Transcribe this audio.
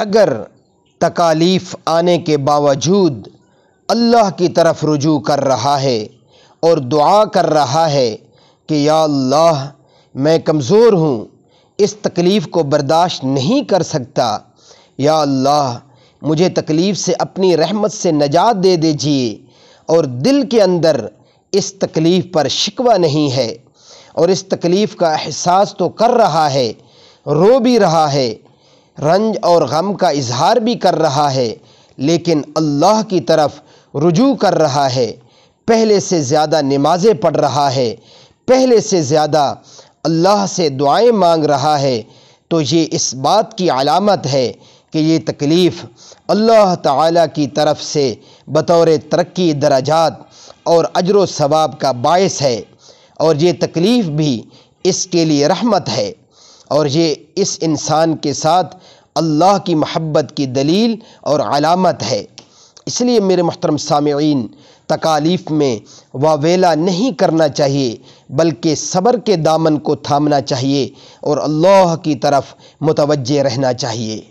اگر تکالیف آنے کے باوجود اللہ کی طرف رجوع کر رہا ہے اور دعا کر رہا ہے کہ یا اللہ میں کمزور ہوں، اس تکلیف کو برداشت نہیں کر سکتا، یا اللہ مجھے تکلیف سے اپنی رحمت سے نجات دے دیجیے، اور دل کے اندر اس تکلیف پر شکوہ نہیں ہے اور اس تکلیف کا احساس تو کر رہا ہے، رو بھی رہا ہے، رنج اور غم کا اظہار بھی کر رہا ہے، لیکن اللہ کی طرف رجوع کر رہا ہے، پہلے سے زیادہ نمازیں پڑھ رہا ہے، پہلے سے زیادہ اللہ سے دعائیں مانگ رہا ہے، تو یہ اس بات کی علامت ہے کہ یہ تکلیف اللہ تعالیٰ کی طرف سے بطور ترقی درجات اور اجر و ثواب کا باعث ہے، اور یہ تکلیف بھی اس کے لیے رحمت ہے، اور یہ اس انسان کے ساتھ اللہ کی محبت کی دلیل اور علامت ہے۔ اس لیے میرے محترم سامعین، تکالیف میں واویلا نہیں کرنا چاہیے، بلکہ صبر کے دامن کو تھامنا چاہیے اور اللہ کی طرف متوجہ رہنا چاہیے۔